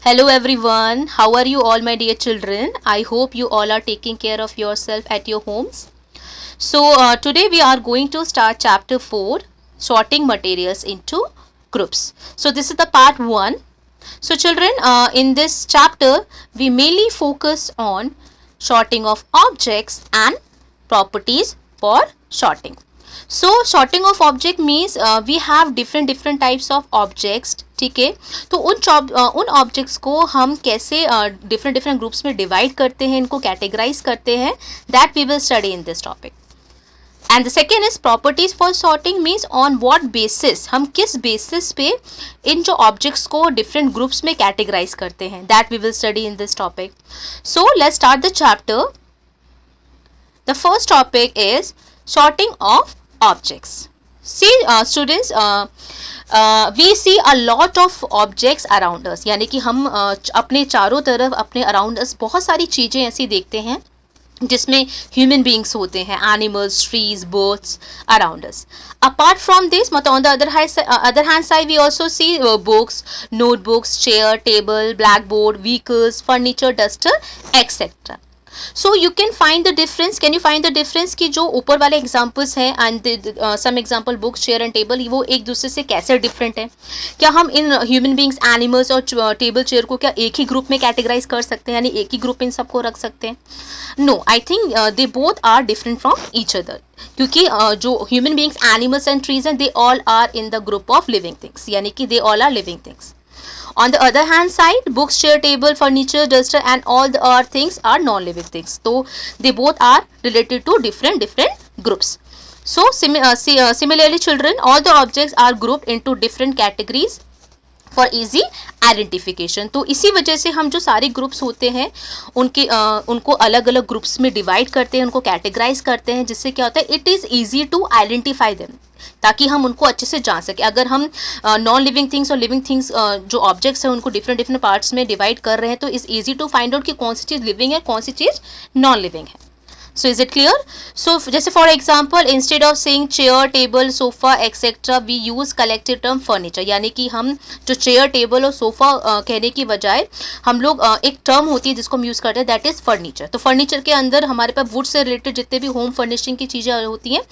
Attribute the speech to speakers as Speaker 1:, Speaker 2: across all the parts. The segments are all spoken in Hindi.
Speaker 1: Hello everyone, how are you all, my dear children? I hope you all are taking care of yourself at your homes. Today we are going to start chapter 4, sorting materials into groups. So this is the part 1. So children, in this chapter we mainly focus on sorting of objects and properties for sorting. So sorting of object means we have different types of objects. ठीक है, तो उन ऑब्जेक्ट्स को हम कैसे different ग्रुप्स में डिवाइड करते हैं, इनको कैटेगराइज करते हैं, that we will study in this topic. And the second is properties for sorting means on what basis, हम किस बेसिस पे इन जो ऑब्जेक्ट्स को डिफरेंट ग्रुप्स में कैटेगराइज करते हैं, that we will study in this topic. So let's start the chapter. The first topic is sorting of objects. See students, we see a lot of objects around us, यानी कि हम अपने चारों तरफ अपने अराउंड अस बहुत सारी चीज़ें ऐसी देखते हैं जिसमें ह्यूमन बींग्स होते हैं, animals, trees, birds around us. Apart from this, मतलब on the other hand side we also see books, notebooks, chair, table, black board, vehicles, furniture, duster, etcetera. So you can find the difference. Can you find the difference कि जो ऊपर वाले एग्जाम्पल्स हैं and some example books, chair and table, वो एक दूसरे से कैसे डिफरेंट है? क्या हम इन ह्यूमन बींग्स, एनिमल्स और टेबल चेयर को क्या एक ही ग्रुप में कैटेगराइज कर सकते हैं, यानी एक ही ग्रुप इन सबको रख सकते हैं? No, I think they both are different from each other, क्योंकि जो human beings, animals and trees हैं, they all are in the group of living things, यानी कि they all are living things. On the other hand side, books, chair, table, furniture, duster and all the other things are non-living things. So they both are related to different groups. So similarly children, all the objects are grouped into different categories for easy identification. तो इसी वजह से हम जो सारे ग्रुप्स होते हैं उनको अलग अलग ग्रुप्स में डिवाइड करते हैं, उनको कैटेगराइज करते हैं, जिससे क्या होता है, it is easy to identify them, ताकि हम उनको अच्छे से जान सकें. अगर हम नॉन लिविंग थिंग्स और लिविंग थिंग्स जो ऑब्जेक्ट्स हैं उनको डिफरेंट पार्ट्स में डिवाइड कर रहे हैं, तो is easy to find out कि कौन सी चीज़ लिविंग है, कौन सी चीज़ नॉन लिविंग है. So is it clear? So जैसे for example, instead of saying chair, table, sofa etcetera, we use collective term furniture, यानी कि हम जो चेयर, टेबल और सोफा कहने की बजाय हम लोग एक टर्म होती है जिसको हम यूज़ करते हैं, दैट इज़ फर्नीचर. तो फर्नीचर के अंदर हमारे पास वुड से रिलेटेड जितने भी होम फर्निशिंग की चीज़ें होती हैं,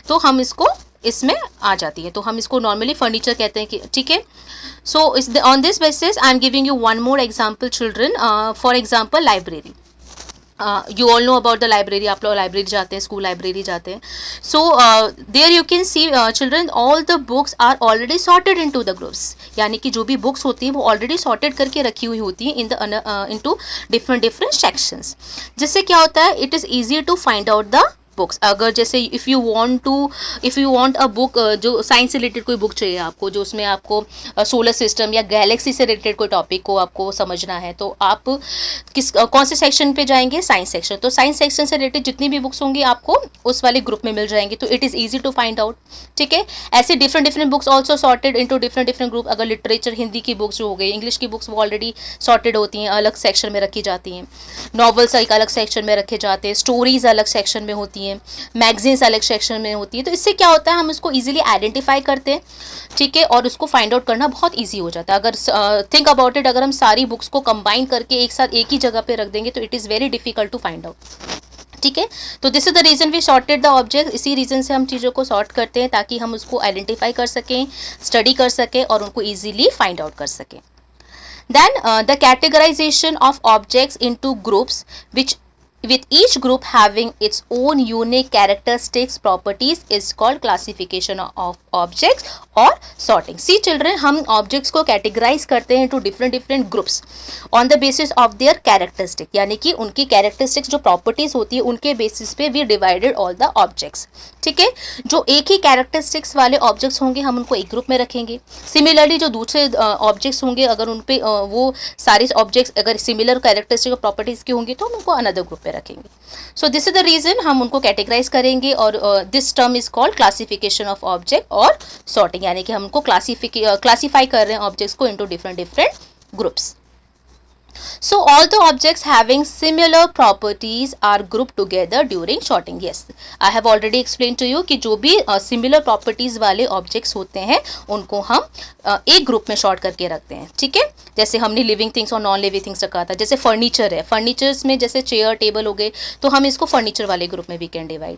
Speaker 1: तो हम इसको इसमें आ जाती है, तो हम इसको नॉर्मली फर्नीचर कहते हैं कि ठीक है. So on this basis I am giving you one more example children. For example library. You all know about the library. आप लोग लाइब्रेरी जाते हैं, स्कूल लाइब्रेरी जाते हैं. So there you can see children, all the books are already sorted into the groups, यानी कि जो भी बुक्स होती हैं वो ऑलरेडी सॉर्टेड करके रखी हुई होती हैं इनटू डिफरेंट सेक्शंस, जिससे क्या होता है, it is easy to find out the books. अगर जैसे if you want a book, जो साइंस से रिलेटेड कोई बुक चाहिए आपको, जो उसमें आपको सोलर सिस्टम या गैलेक्सी से रिलेटेड कोई टॉपिक को आपको समझना है, तो आप कौन से सेक्शन पे जाएंगे? Science section. तो साइंस सेक्शन से रिलेटेड जितनी भी बुक्स होंगी आपको उस वाले ग्रुप में मिल जाएंगी, तो it is easy to find out. ठीक है. ऐसे different books also sorted into different group. अगर लिटरेचर, हिंदी की बुक्स जो हो गई, इंग्लिश की बुक्स, वो ऑलरेडी सॉर्टेड होती हैं, अलग सेक्शन में रखी जाती हैं. नॉवल्स एक अलग सेक्शन में रखे जाते हैं, स्टोरीज अलग सेक्शन में होती हैं, मैगजीन्स अलग सेक्शन में होती है. तो इससे क्या होता है, हम उसको इजीली आइडेंटिफाई करते हैं. ठीक है. और उसको फाइंड आउट करना बहुत इजी हो जाता है. अगर थिंक अबाउट इट, अगर हम सारी बुक्स को कंबाइन करके एक साथ एक ही जगह पे रख देंगे तो it is very difficult to find out. ठीक है. तो this is the reason we sorted the object. इसी रीज़न से हम चीज़ों को सॉर्ट करते हैं, ताकि हम उसको आइडेंटिफाई कर सकें, स्टडी कर सकें और उनको ईजिली फाइंड आउट कर सकें. Then the categorization of objects into groups, which with each group having its own unique characteristics properties, is called classification of objects or sorting. See children, हम objects को categorize करते हैं into different groups on the basis of their characteristic, यानी कि उनकी characteristics जो properties होती है उनके basis पे we divided all the objects. ठीक है. जो एक ही characteristics वाले objects होंगे हम उनको एक ग्रुप में रखेंगे. सिमिलरली जो दूसरे objects होंगे, अगर उन पे वो सारे objects अगर similar characteristic और properties के होंगे तो हम उनको another group में रखेंगे. So this is the reason हम उनको कैटेगराइज करेंगे, और this term is called classification of object और सॉर्टिंग, यानी कि हम उनको क्लासीफाई कर रहे हैं ऑब्जेक्ट्स को into different groups. So all the objects having similar properties are grouped together during sorting. Yes, I have already explained to you कि जो भी similar properties वाले objects होते हैं उनको हम एक ग्रुप में शॉर्ट करके रखते हैं. ठीक है, जैसे हमने लिविंग थिंग्स और नॉन लिविंग थिंग्स रखा था. जैसे फर्नीचर है, फर्नीचर्स में जैसे चेयर टेबल हो गए, तो हम इसको फर्नीचर वाले ग्रुप में वी कैन डिवाइड.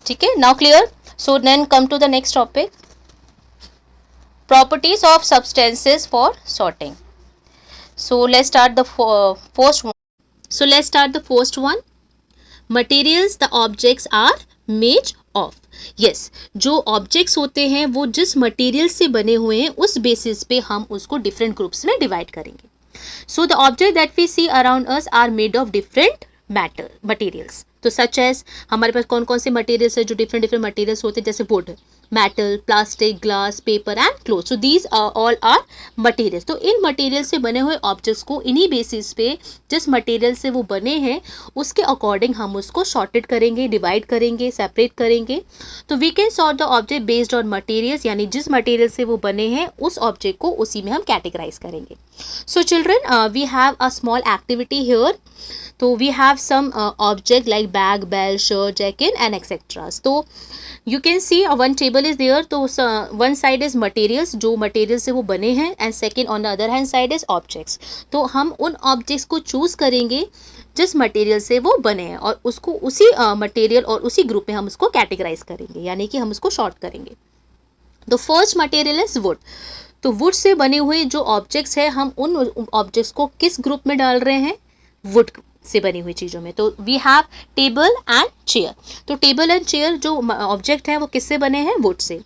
Speaker 1: ठीक है, now clear. So then come to the next topic, properties of substances for sorting. So let's start the first one. Materials the objects are made of. Yes, जो objects होते हैं वो जिस material से बने हुए हैं उस basis पे हम उसको different groups में divide करेंगे. So the objects that we see around us are made of different materials. तो सच एज हमारे पास कौन कौन से मटेरियल्स है जो डिफरेंट डिफरेंट मटेरियल्स होते हैं, जैसे wood, metal, plastic, glass, paper and cloth. So these all are materials. तो इन मटेरियल से बने हुए ऑब्जेक्ट्स को इन्हीं बेसिस पे जिस मटेरियल से वो बने हैं उसके अकॉर्डिंग हम उसको शॉर्टेड करेंगे, डिवाइड करेंगे, सेपरेट करेंगे. तो we can sort the object based on materials, यानी जिस मटेरियल से वो बने हैं उस ऑब्जेक्ट को उसी में हम कैटेगराइज करेंगे. So children, we have a small activity here. तो we have some object like bag, belt, shirt, jacket and etceteras. तो you can see one table is there. तो वन साइड इज मटेरियल्स, जो मटेरियल से वो बने हैं, and second on the other hand side is objects. तो हम उन ऑब्जेक्ट्स को चूज करेंगे जिस मटेरियल से वो बने हैं और उसको उसी मटेरियल और उसी ग्रुप में हम उसको कैटेगराइज करेंगे, यानी कि हम उसको शॉर्ट करेंगे. The first material is would. तो वुड से बने हुए जो ऑब्जेक्ट्स हैं हम उन ऑब्जेक्ट्स को किस ग्रुप में डाल रहे हैं, वुड से बनी हुई चीज़ों में. तो we have table and chair. तो टेबल एंड चेयर जो ऑब्जेक्ट हैं वो किससे बने हैं, वुड से.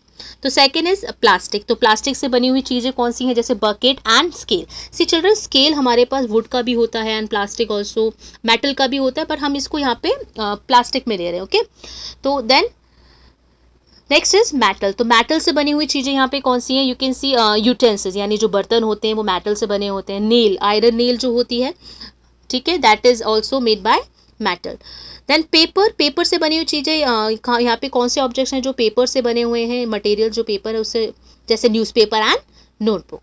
Speaker 1: तो सेकेंड इज प्लास्टिक. तो प्लास्टिक से बनी हुई चीज़ें कौन सी हैं, जैसे bucket and scale. See children, scale हमारे पास वुड का भी होता है एंड प्लास्टिक ऑल्सो मेटल का भी होता है, पर हम इसको यहाँ पे प्लास्टिक में ले रहे हैं. ओके, तो देन नेक्स्ट इज मेटल. तो मेटल से बनी हुई चीज़ें यहाँ पे कौन सी हैं, यू कैन सी यूटेंसिल्स, यानी जो बर्तन होते हैं वो मेटल से बने होते हैं. नेल, आयरन नेल जो होती है, ठीक है, that is also made by metal. Then paper. Paper से बनी हुई चीज़ें यहाँ पे कौन से ऑब्जेक्ट्स हैं जो पेपर से बने हुए हैं, मटेरियल जो पेपर है उससे, जैसे newspaper and notebook.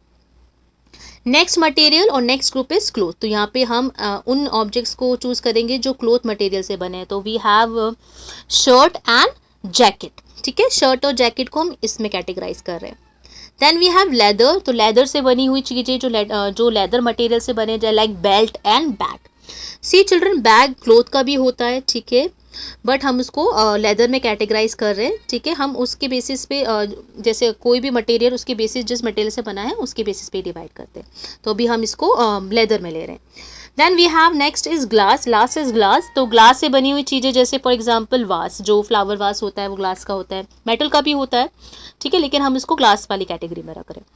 Speaker 1: Next material और नेक्स्ट ग्रुप इज क्लोथ. तो यहाँ पे हम उन ऑब्जेक्ट्स को चूज करेंगे जो क्लोथ मटेरियल से बने हैं. तो we have shirt and jacket. ठीक है, शर्ट और जैकेट को हम इसमें कैटेगराइज कर रहे हैं. Then we have leather. तो लेदर से बनी हुई चीज़ें जो लेदर मटेरियल से बने, like belt and bag. See children, bag cloth का भी होता है, ठीक है, बट हम उसको लेदर में कैटेगराइज कर रहे हैं. ठीक है, हम उसके बेसिस पे जैसे कोई भी मटेरियल उसके बेसिस जिस मटेरियल से बना है उसके बेसिस पे डिवाइड करते हैं. तो अभी हम इसको लेदर में ले रहे हैं. Then we have next is glass. Last is glass. तो ग्लास से बनी हुई चीज़ें जैसे फॉर एग्जांपल वास, जो फ्लावर वास होता है वो ग्लास का होता है, मेटल का भी होता है, ठीक है, लेकिन हम इसको ग्लास वाली कैटेगरी में रख रहे हैं.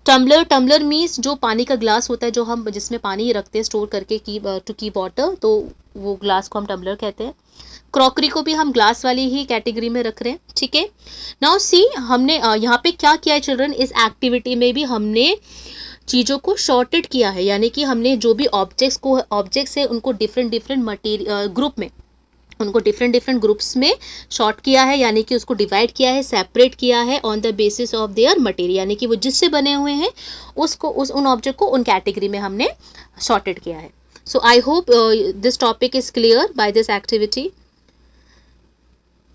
Speaker 1: टम्बलर. टम्बलर मीन्स जो पानी का ग्लास होता है, जो हम जिसमें पानी रखते हैं स्टोर करके टू कीप वाटर, तो वो ग्लास को हम टम्बलर कहते हैं. क्रॉकरी को भी हम ग्लास वाली ही कैटेगरी में रख रहे हैं. ठीक है, नाउ सी हमने यहाँ पे क्या किया है चिल्ड्रन, इस एक्टिविटी में भी हमने चीज़ों को शॉर्टेड किया है, यानी कि हमने जो भी ऑब्जेक्ट्स है उनको डिफरेंट मटेरियल ग्रुप में, उनको डिफरेंट ग्रुप्स में शॉर्ट किया है, यानी कि उसको डिवाइड किया है, सेपरेट किया है on the basis of there material, यानी कि वो जिससे बने हुए हैं उसको उन ऑब्जेक्ट को उन कैटेगरी में हमने शॉर्टेड किया है. So I hope this topic is clear by this activity.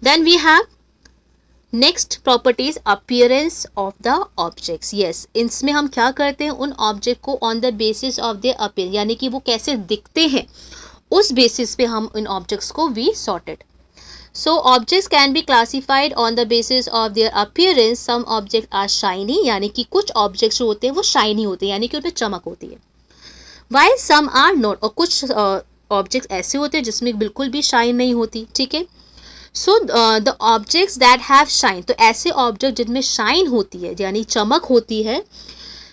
Speaker 1: Then we have next properties, appearance of the objects. Yes, इसमें हम क्या करते हैं, उन ऑब्जेक्ट को on the basis of their appearance, यानी कि वो कैसे दिखते हैं उस बेसिस पे हम इन ऑब्जेक्ट्स को we sorted. So objects can be classified on the basis of their appearance. Some object are shiny, यानी कि कुछ ऑब्जेक्ट्स जो होते हैं वो शाइनी होते हैं, यानी कि उनमें चमक होती है. While some are not. और कुछ ऑब्जेक्ट्स ऐसे होते हैं जिसमें बिल्कुल भी शाइन नहीं होती. ठीक है, so the objects that have shine. तो ऐसे ऑब्जेक्ट जिनमें शाइन होती है, यानी चमक होती है,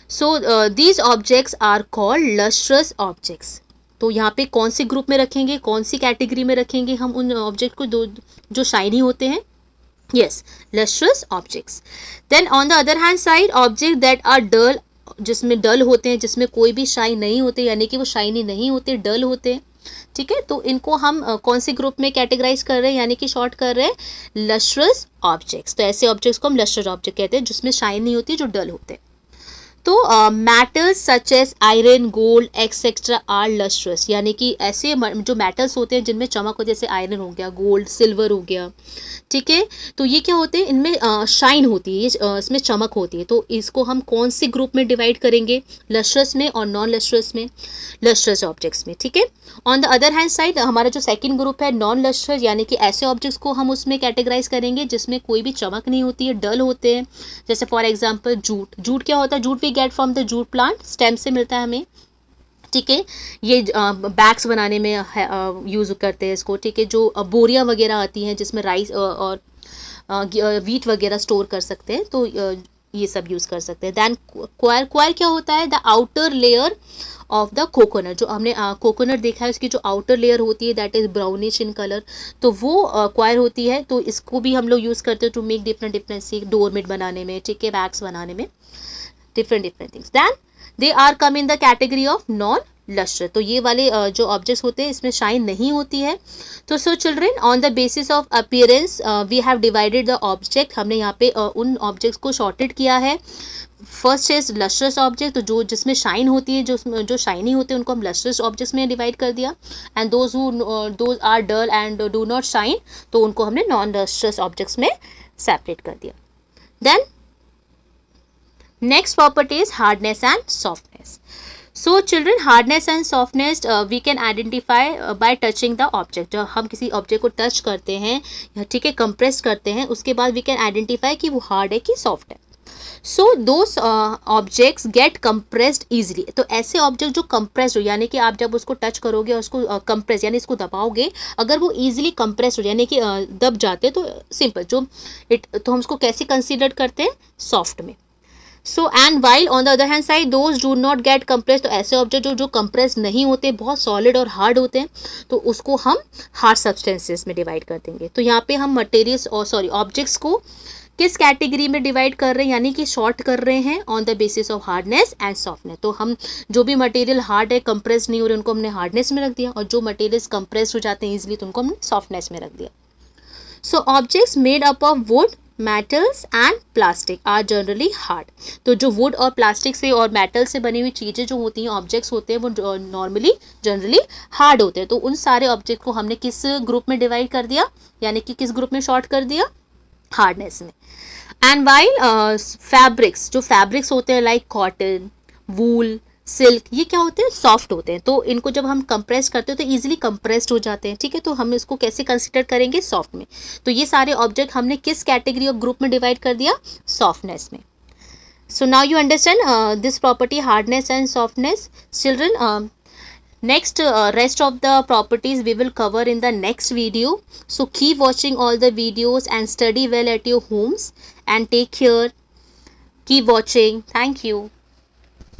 Speaker 1: so these objects are called lustrous objects. तो यहाँ पे कौन से ग्रुप में रखेंगे, कौन सी कैटेगरी में रखेंगे हम उन ऑब्जेक्ट को जो शाइनी होते हैं, yes, lustrous objects. Then on the other hand side, object that are dull, जिसमें डल होते हैं, जिसमें कोई भी शाइन नहीं होते, यानी कि वो शाइनी नहीं होते, डल होते हैं. ठीक है, तो इनको हम कौन से ग्रुप में कैटेगराइज कर रहे हैं, यानी कि शॉर्ट कर रहे हैं, लस्ट्रस ऑब्जेक्ट्स. तो ऐसे ऑब्जेक्ट्स को हम लस्ट्रस ऑब्जेक्ट कहते हैं जिसमें शाइन नहीं होती, जो डल होते हैं. तो metals such as iron, gold etcetera are lustrous, यानी कि ऐसे जो मेटल्स होते हैं जिनमें चमक हो, जैसे आयरन हो गया, गोल्ड, सिल्वर हो गया, ठीक है, तो ये क्या होते हैं, इनमें शाइन होती है, इसमें चमक होती है। तो इसको हम कौन से ग्रुप में डिवाइड करेंगे, लस्ट्रस में और नॉन लस्ट्रस में, लस्ट्रस ऑब्जेक्ट्स में, ठीक है। On the other hand side हमारा जो सेकंड ग्रुप है नॉन लस्ट्रस, यानी कि ऐसे ऑब्जेक्ट्स को हम उसमें कैटेगराइज करेंगे जिसमें कोई भी चमक नहीं होती है, डल होते हैं। जैसे फॉर एग्जांपल जूट, जूट क्या होता है, jute we get from the jute plant, stem से मिलता है हमें, ठीक है। ये बैग्स बनाने में यूज़ करते हैं इसको, ठीक है। जो बोरियां वगैरह आती हैं जिसमें राइस और वीट वगैरह स्टोर कर सकते हैं, तो ये सब यूज़ कर सकते हैं। दैन क्वायर, क्वायर क्या होता है, the outer layer of the coconut, जो हमने कोकोनट देखा है उसकी जो आउटर लेयर होती है that is brownish in colour, तो वो क्वायर होती है। तो इसको भी हम लोग यूज़ करते हैं टू मेक डिफरेंट डिफरेंट सी डोरमेट बनाने में, ठीक है, बैग्स बनाने में, different different things. Then they are come in the category of non luster, तो ये वाले जो ऑब्जेक्ट्स होते हैं इसमें शाइन नहीं होती है। तो so children, on the basis of appearance we have divided the object, हमने यहाँ पे उन ऑब्जेक्ट्स को शॉर्टेड किया है। फर्स्ट इज लस्ट्रस ऑब्जेक्ट, तो जो जिसमें शाइन होती है, जो शाइनी होते हैं उनको हम लस्ट्रस ऑब्जेक्ट्स में डिवाइड कर दिया। And those are dull and do not shine, तो उनको हमने नॉन लस्ट्रस ऑब्जेक्ट्स में सेपरेट कर दिया। Then next property is hardness and softness. So children, hardness and softness we can identify by touching the object. जब हम किसी ऑब्जेक्ट को टच करते हैं, ठीक है, कंप्रेस करते हैं, उसके बाद वी कैन आइडेंटिफाई कि वो हार्ड है कि सॉफ्ट है। So those objects get compressed easily, तो ऐसे ऑब्जेक्ट जो कंप्रेस्ड हो, यानी कि आप जब उसको टच करोगे और उसको कंप्रेस यानी इसको दबाओगे, अगर वो ईजिली कंप्रेस्ड हो यानी कि दब जाते हैं, तो सिंपल तो हम उसको कैसे कंसिडर करते हैं, सॉफ्ट में। So and while on the other hand side those do not gate compress, तो ऐसे ऑब्जेक्ट जो कंप्रेस नहीं होते, बहुत सॉलिड और हार्ड होते हैं, तो उसको हम हार्ड सब्सटेंसेस में डिवाइड कर देंगे। तो यहाँ पे हम मटेरियल्स और ऑब्जेक्ट्स को किस कैटेगरी में डिवाइड कर रहे हैं, यानी कि शॉर्ट कर रहे हैं on the basis of hardness and softness. तो हम जो भी मटेरियल हार्ड है, कंप्रेस नहीं हो रहे, उनको हमने हार्डनेस में रख दिया, और जो मटेरियल्स कंप्रेस हो जाते हैं ईजिली, तो उनको हमने सॉफ्टनेस में रख दिया। So objects made up of wood, metals and plastic are generally hard, तो जो वुड और प्लास्टिक से और मेटल से बनी हुई चीज़ें जो होती हैं, ऑब्जेक्ट्स होते हैं, वो नॉर्मली जनरली हार्ड होते हैं। तो उन सारे ऑब्जेक्ट को हमने किस ग्रुप में डिवाइड कर दिया, यानी कि किस ग्रुप में शॉर्ट कर दिया, हार्डनेस में। एंड वाइल फैब्रिक्स, जो फैब्रिक्स होते हैं लाइक कॉटन, वूल, सिल्क, ये क्या होते हैं, सॉफ्ट होते हैं। तो इनको जब हम कंप्रेस करते हैं तो इजीली कंप्रेस्ड हो जाते हैं, ठीक है। तो हम इसको कैसे कंसिडर करेंगे, सॉफ्ट में। तो ये सारे ऑब्जेक्ट हमने किस कैटेगरी ऑफ ग्रुप में डिवाइड कर दिया, सॉफ्टनेस में। So now you understand this property, hardness and softness. Children, next rest of the properties we will cover in the next video, so keep watching all the videos and study well at your homes, and take care, keep watching, thank you.